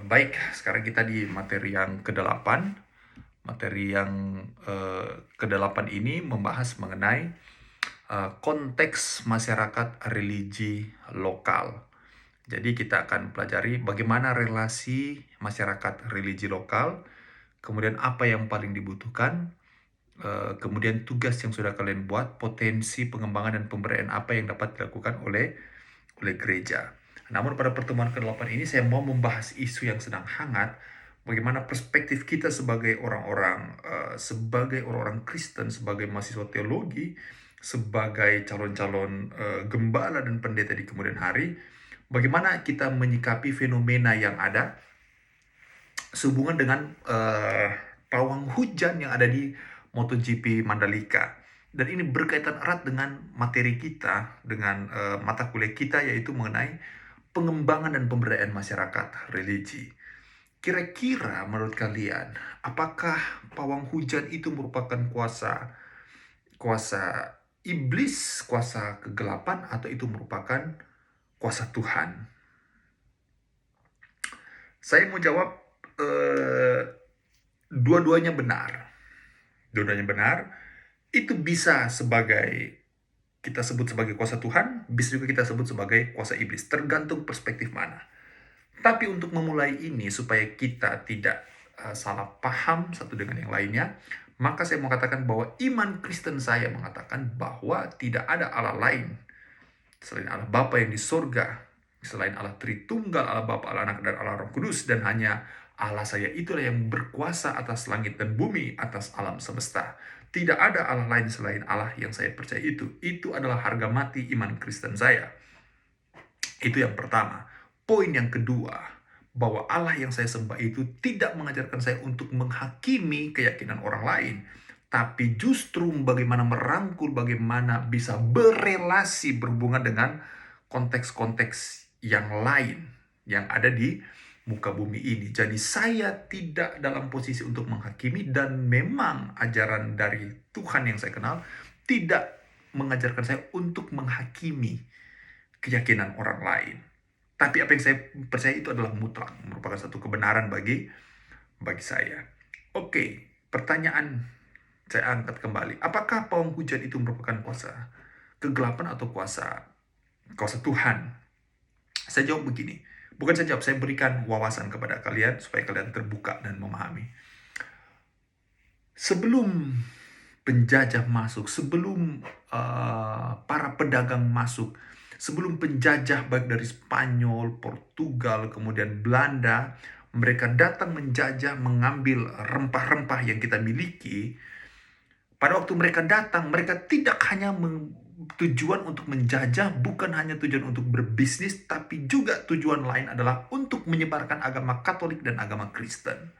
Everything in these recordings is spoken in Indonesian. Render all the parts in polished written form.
Baik, sekarang kita di materi yang ke-8. Materi yang ke-8 ini membahas mengenai konteks masyarakat religi lokal. Jadi kita akan pelajari bagaimana relasi masyarakat religi lokal, kemudian apa yang paling dibutuhkan, kemudian tugas yang sudah kalian buat, potensi pengembangan dan pemberdayaan apa yang dapat dilakukan oleh gereja. Namun pada pertemuan ke-8 ini saya mau membahas isu yang sedang hangat, bagaimana perspektif kita sebagai orang-orang Kristen, sebagai mahasiswa teologi, sebagai calon-calon gembala dan pendeta di kemudian hari, bagaimana kita menyikapi fenomena yang ada sehubungan dengan pawang hujan yang ada di MotoGP Mandalika. Dan ini berkaitan erat dengan materi kita, dengan mata kuliah kita, yaitu mengenai pengembangan dan pemberdayaan masyarakat religi. Kira-kira menurut kalian, apakah pawang hujan itu merupakan kuasa iblis, kuasa kegelapan, atau itu merupakan kuasa Tuhan? Saya mau jawab dua-duanya benar. Dua-duanya benar. Itu bisa kita sebut sebagai kuasa Tuhan, bisa juga kita sebut sebagai kuasa iblis, tergantung perspektif mana. Tapi untuk memulai ini, supaya kita tidak salah paham satu dengan yang lainnya, maka saya mau katakan bahwa iman Kristen saya mengatakan bahwa tidak ada Allah lain selain Allah Bapa yang di sorga, selain Allah Tritunggal, Allah Bapa, Allah Anak, dan Allah Roh Kudus, dan hanya Allah saya itulah yang berkuasa atas langit dan bumi, atas alam semesta. Tidak ada Allah lain selain Allah yang saya percaya itu. Itu adalah harga mati iman Kristen saya. Itu yang pertama. Poin yang kedua, bahwa Allah yang saya sembah itu tidak mengajarkan saya untuk menghakimi keyakinan orang lain, tapi justru bagaimana merangkul, bagaimana bisa berelasi, berhubungan dengan konteks-konteks yang lain yang ada di muka bumi ini. Jadi saya tidak dalam posisi untuk menghakimi, dan memang ajaran dari Tuhan yang saya kenal tidak mengajarkan saya untuk menghakimi keyakinan orang lain. Tapi apa yang saya percaya itu adalah mutlak, merupakan satu kebenaran bagi saya. Oke, pertanyaan saya angkat kembali. Apakah pawang hujan itu merupakan kuasa kegelapan atau kuasa Tuhan? Saya jawab begini. Bukan saya jawab, saya berikan wawasan kepada kalian supaya kalian terbuka dan memahami. Sebelum penjajah masuk, sebelum para pedagang masuk, sebelum penjajah baik dari Spanyol, Portugal, kemudian Belanda, mereka datang menjajah, mengambil rempah-rempah yang kita miliki. Pada waktu mereka datang, mereka tidak hanya tujuan untuk menjajah, bukan hanya tujuan untuk berbisnis, tapi juga tujuan lain adalah untuk menyebarkan agama Katolik dan agama Kristen.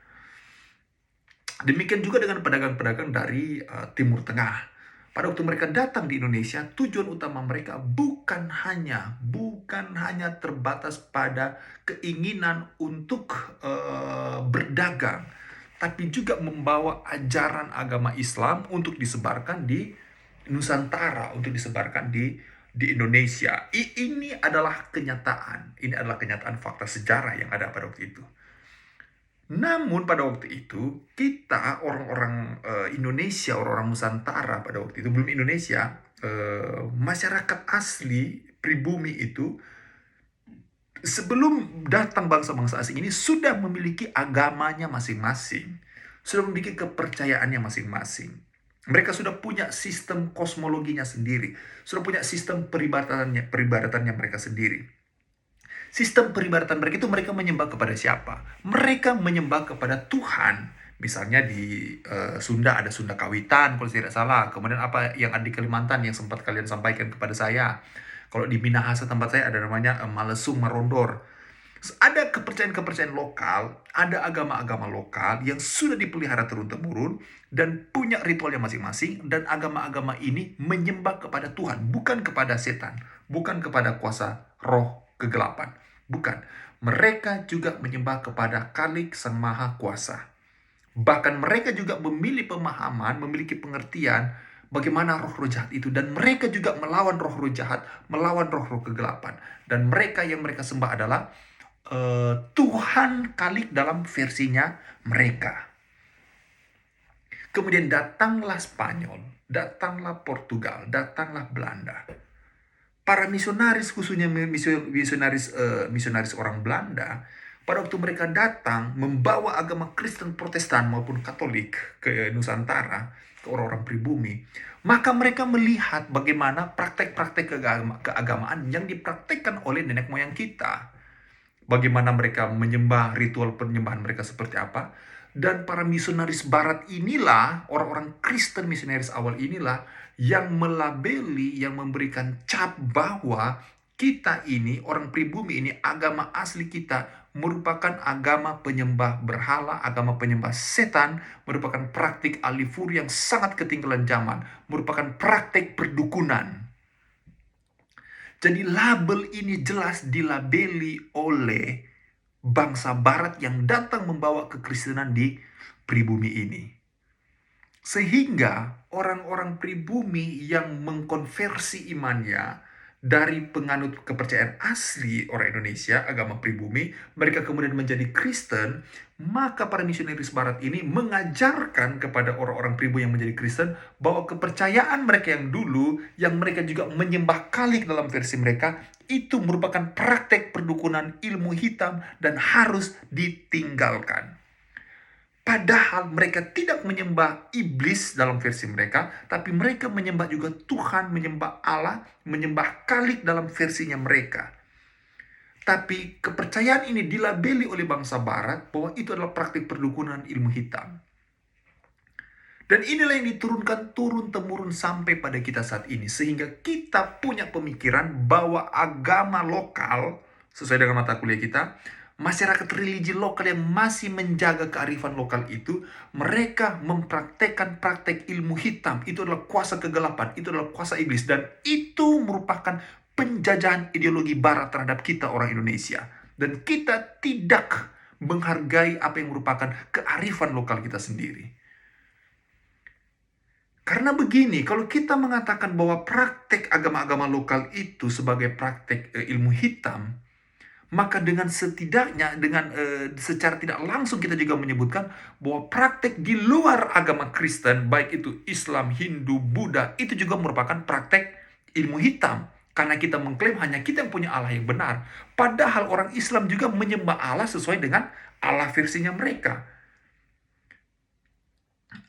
Demikian juga dengan pedagang-pedagang dari Timur Tengah. Pada waktu mereka datang di Indonesia, tujuan utama mereka bukan hanya terbatas pada keinginan untuk berdagang, tapi juga membawa ajaran agama Islam untuk disebarkan di Nusantara, untuk disebarkan di Indonesia. Ini adalah kenyataan, fakta sejarah yang ada pada waktu itu. Namun pada waktu itu, kita orang-orang Indonesia, orang-orang Nusantara pada waktu itu, belum Indonesia, masyarakat asli pribumi itu, sebelum datang bangsa-bangsa asing ini, sudah memiliki agamanya masing-masing. Sudah memiliki kepercayaannya masing-masing. Mereka sudah punya sistem kosmologinya sendiri. Sudah punya sistem peribadatannya mereka sendiri. Sistem peribadatan mereka itu, mereka menyembah kepada siapa? Mereka menyembah kepada Tuhan. Misalnya di Sunda ada Sunda Kawitan, kalau tidak salah. Kemudian apa yang ada di Kalimantan yang sempat kalian sampaikan kepada saya. Kalau di Minahasa tempat saya ada namanya Malesung Marondor. Ada kepercayaan-kepercayaan lokal, ada agama-agama lokal yang sudah dipelihara turun-temurun dan punya ritualnya masing-masing, dan agama-agama ini menyembah kepada Tuhan, bukan kepada setan, bukan kepada kuasa roh kegelapan. Bukan. Mereka juga menyembah kepada Khalik Sang Maha Kuasa. Bahkan mereka juga memiliki pemahaman, memiliki pengertian bagaimana roh-roh jahat itu, dan mereka juga melawan roh-roh jahat, melawan roh-roh kegelapan. Dan mereka yang mereka sembah adalah Tuhan kalik dalam versinya mereka. Kemudian datanglah Spanyol, datanglah Portugal, datanglah Belanda. Para misionaris, khususnya misionaris orang Belanda, pada waktu mereka datang membawa agama Kristen Protestan maupun Katolik ke Nusantara, ke orang-orang pribumi, maka mereka melihat bagaimana praktek-praktek keagamaan yang dipraktekkan oleh nenek moyang kita. Bagaimana mereka menyembah, ritual penyembahan mereka seperti apa. Dan para misionaris barat inilah, orang-orang Kristen misionaris awal inilah, yang melabeli, yang memberikan cap bahwa kita ini, orang pribumi ini, agama asli kita merupakan agama penyembah berhala, agama penyembah setan, merupakan praktik alifur yang sangat ketinggalan zaman, merupakan praktik perdukunan. Jadi label ini jelas dilabeli oleh bangsa barat yang datang membawa kekristenan di pribumi ini. Sehingga orang-orang pribumi yang mengkonversi imannya dari penganut kepercayaan asli orang Indonesia, agama pribumi, mereka kemudian menjadi Kristen, maka para misionaris barat ini mengajarkan kepada orang-orang pribumi yang menjadi Kristen bahwa kepercayaan mereka yang dulu, yang mereka juga menyembah kalik dalam versi mereka, itu merupakan praktek perdukunan ilmu hitam dan harus ditinggalkan. Padahal mereka tidak menyembah iblis dalam versi mereka, tapi mereka menyembah juga Tuhan, menyembah Allah, menyembah kalik dalam versinya mereka. Tapi kepercayaan ini dilabeli oleh bangsa barat bahwa itu adalah praktik perdukunan ilmu hitam. Dan inilah yang diturunkan turun-temurun sampai pada kita saat ini. Sehingga kita punya pemikiran bahwa agama lokal, sesuai dengan mata kuliah kita, masyarakat religi lokal yang masih menjaga kearifan lokal itu, mereka mempraktekkan praktek ilmu hitam. Itu adalah kuasa kegelapan, itu adalah kuasa iblis. Dan itu merupakan penjajahan ideologi barat terhadap kita orang Indonesia. Dan kita tidak menghargai apa yang merupakan kearifan lokal kita sendiri. Karena begini, kalau kita mengatakan bahwa praktek agama-agama lokal itu sebagai praktek ilmu hitam, maka dengan setidaknya, secara tidak langsung kita juga menyebutkan bahwa praktek di luar agama Kristen, baik itu Islam, Hindu, Buddha, itu juga merupakan praktek ilmu hitam. Karena kita mengklaim hanya kita yang punya Allah yang benar. Padahal orang Islam juga menyembah Allah sesuai dengan Allah versinya mereka.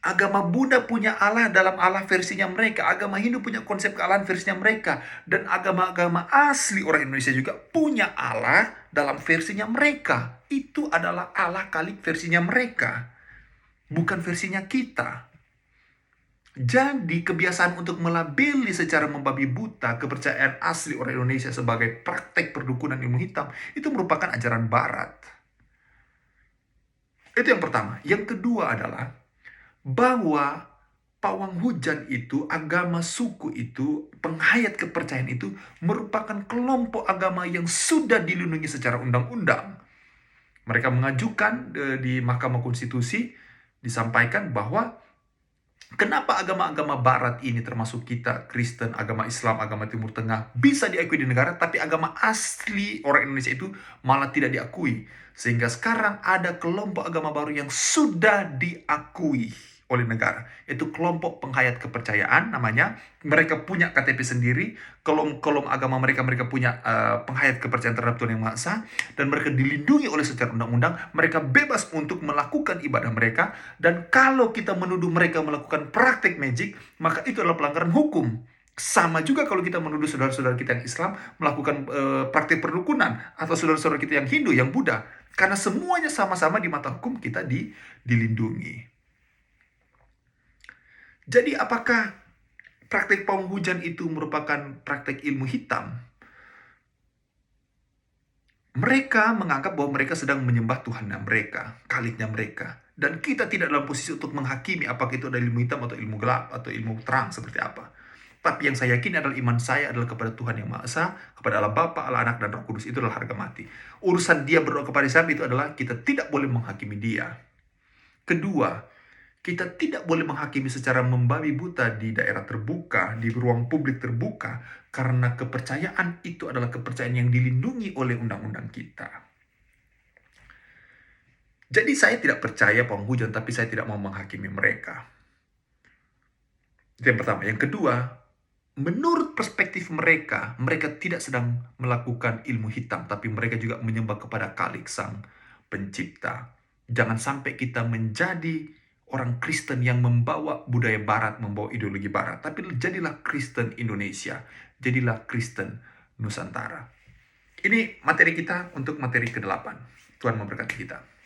Agama Buddha punya Allah dalam Allah versinya mereka. Agama Hindu punya konsep kealahan versinya mereka. Dan agama-agama asli orang Indonesia juga punya Allah dalam versinya mereka. Itu adalah Allah kalik versinya mereka. Bukan versinya kita. Jadi kebiasaan untuk melabeli secara membabi buta kepercayaan asli orang Indonesia sebagai praktek perdukunan ilmu hitam, itu merupakan ajaran barat. Itu yang pertama. Yang kedua adalah bahwa pawang hujan itu, agama suku itu, penghayat kepercayaan itu merupakan kelompok agama yang sudah dilindungi secara undang-undang. Mereka mengajukan di Mahkamah Konstitusi, disampaikan bahwa kenapa agama-agama barat ini termasuk kita, Kristen, agama Islam, agama Timur Tengah bisa diakui di negara, tapi agama asli orang Indonesia itu malah tidak diakui. Sehingga sekarang ada kelompok agama baru yang sudah diakui oleh negara. Itu kelompok penghayat kepercayaan namanya. Mereka punya KTP sendiri. Kolom agama mereka punya penghayat kepercayaan terhadap Tuhan Yang Maha Esa. Dan mereka dilindungi oleh secara undang-undang. Mereka bebas untuk melakukan ibadah mereka. Dan kalau kita menuduh mereka melakukan praktek magic, maka itu adalah pelanggaran hukum. Sama juga kalau kita menuduh saudara-saudara kita yang Islam melakukan praktik perdukunan, atau saudara-saudara kita yang Hindu, yang Buddha. Karena semuanya sama-sama di mata hukum kita dilindungi. Jadi apakah praktik pawang hujan itu merupakan praktik ilmu hitam? Mereka menganggap bahwa mereka sedang menyembah Tuhannya mereka, kaliknya mereka. Dan kita tidak dalam posisi untuk menghakimi apakah itu adalah ilmu hitam atau ilmu gelap atau ilmu terang seperti apa. Tapi yang saya yakini adalah iman saya adalah kepada Tuhan Yang Maha Esa, kepada Allah Bapa, Allah Anak, dan Roh Kudus. Itu adalah harga mati. Urusan dia berdoa kepada saya itu adalah kita tidak boleh menghakimi dia. Kedua, kita tidak boleh menghakimi secara membabi buta di daerah terbuka, di ruang publik terbuka, karena kepercayaan itu adalah kepercayaan yang dilindungi oleh undang-undang kita. Jadi saya tidak percaya penghujan, tapi saya tidak mau menghakimi mereka. Itu yang pertama. Yang kedua, menurut perspektif mereka, mereka tidak sedang melakukan ilmu hitam, tapi mereka juga menyembah kepada Khalik Sang Pencipta. Jangan sampai kita menjadi orang Kristen yang membawa budaya Barat, membawa ideologi Barat, tapi jadilah Kristen Indonesia, jadilah Kristen Nusantara. Ini materi kita untuk materi ke-8. Tuhan memberkati kita.